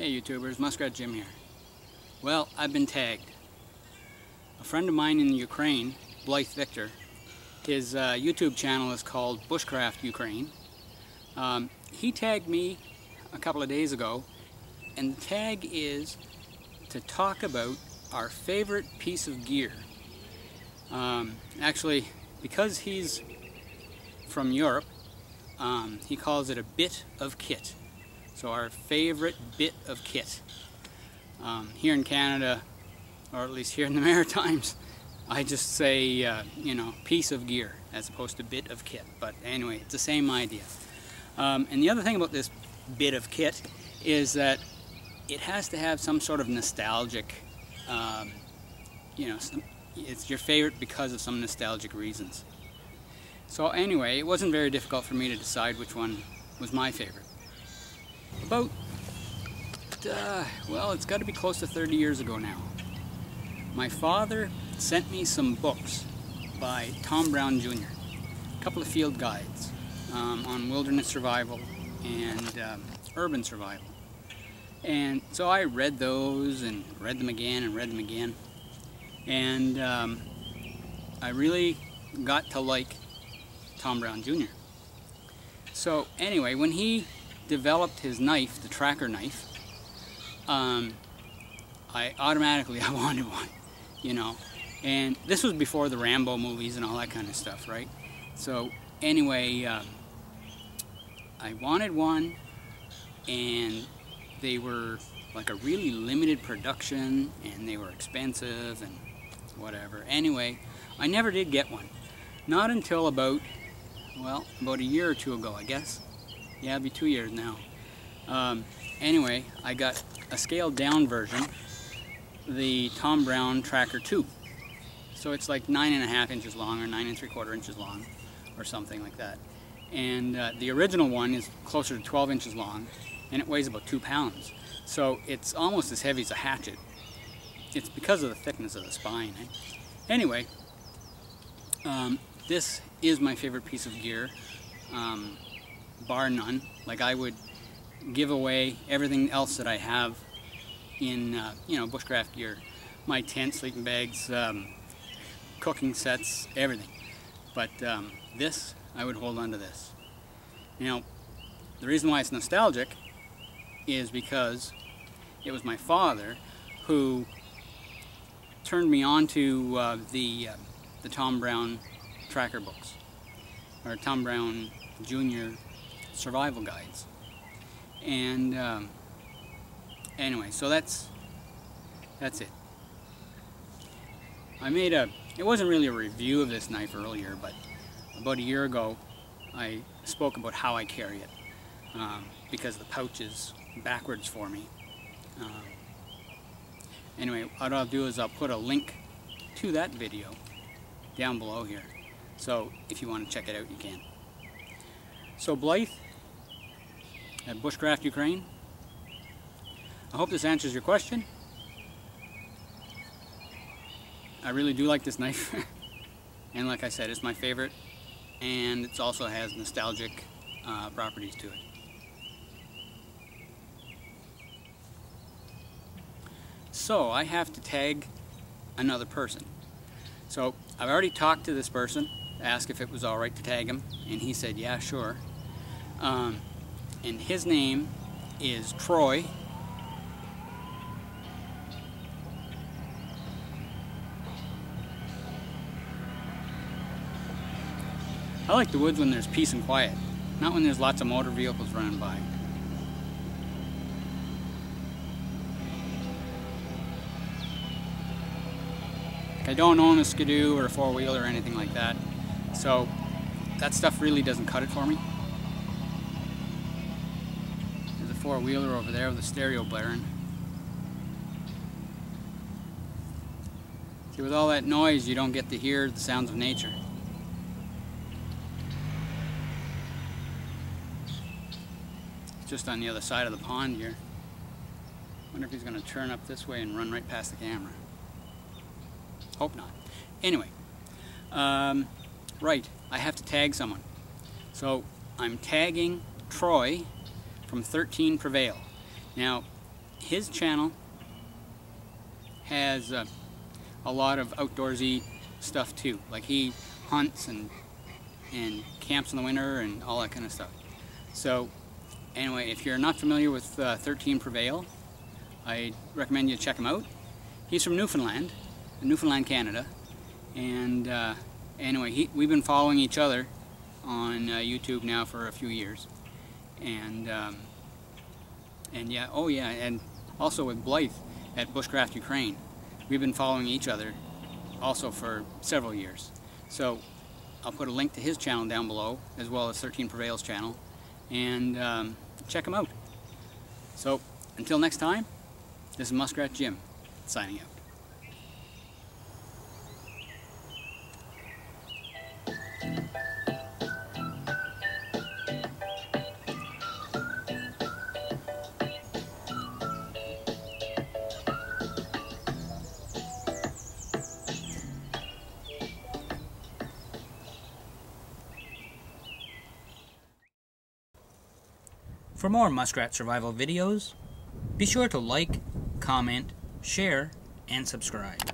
Hey YouTubers, Muskrat Jim here. Well, I've been tagged. A friend of mine in Ukraine, Blythe Victor, his YouTube channel is called Bushcraft Ukraine. He tagged me a couple of days ago, and the tag is to talk about our favorite piece of gear. Actually, because he's from Europe, he calls it a bit of kit. So our favorite bit of kit. Here in Canada, or at least here in the Maritimes, I just say, you know, piece of gear as opposed to bit of kit. But anyway, it's the same idea. And the other thing about this bit of kit is that it has to have some sort of nostalgic, you know, it's your favorite because of some nostalgic reasons. So anyway, it wasn't very difficult for me to decide which one was my favorite. About, well, it's got to be close to 30 years ago now. My father sent me some books by Tom Brown Jr., a couple of field guides on wilderness survival and urban survival. And so I read those and read them again and read them again. And I really got to like Tom Brown Jr. So anyway, when he developed his knife, the tracker knife, I wanted one, you know. And this was before the Rambo movies and all that kind of stuff, right? So anyway, I wanted one, and they were like a really limited production, and they were expensive and whatever. Anyway, I never did get one. Not until about a year or two ago, I guess. Yeah, it'll be 2 years now. Anyway, I got a scaled down version, the Tom Brown Tracker 2. So it's like 9.5 inches long or 9 3/4 inches long or something like that. And the original one is closer to 12 inches long, and it weighs about 2 pounds. So it's almost as heavy as a hatchet. It's because of the thickness of the spine. Eh? Anyway, this is my favorite piece of gear, bar none. Like, I would give away everything else that I have in, you know, bushcraft gear. My tent, sleeping bags, cooking sets, everything. But this, I would hold on to this. Now, the reason why it's nostalgic is because it was my father who turned me on to the Tom Brown tracker books, or Tom Brown Jr. survival guides. And anyway, so that's it. I made it wasn't really a review of this knife earlier, but about a year ago I spoke about how I carry it, because the pouch is backwards for me. Anyway, what I'll do is I'll put a link to that video down below here, so if you want to check it out, you can. So Blythe at Bushcraft Ukraine, I hope this answers your question. I really do like this knife, and like I said, it's my favorite, and it also has nostalgic properties to it. So I have to tag another person. So I've already talked to this person, asked if it was alright to tag him, and he said yeah, sure. And his name is Troy. I like the woods when there's peace and quiet, not when there's lots of motor vehicles running by. I don't own a Skidoo or a four-wheeler or anything like that, so that stuff really doesn't cut it for me. There's a four-wheeler over there with a stereo blaring. See, with all that noise, you don't get to hear the sounds of nature. It's just on the other side of the pond here. Wonder if he's going to turn up this way and run right past the camera. Hope not. Anyway, right, I have to tag someone. So I'm tagging Troy from 13 Prevail. Now, his channel has a lot of outdoorsy stuff too. Like he hunts and camps in the winter and all that kind of stuff. So anyway, if you're not familiar with 13 Prevail, I recommend you check him out. He's from Newfoundland, Canada, and anyway, we've been following each other on YouTube now for a few years, and yeah, oh yeah, and also with Blythe at Bushcraft Ukraine, we've been following each other also for several years. So I'll put a link to his channel down below, as well as 13 Prevail's channel, and check them out. So until next time, this is Muskrat Jim signing out. For more muskrat survival videos, be sure to like, comment, share, and subscribe.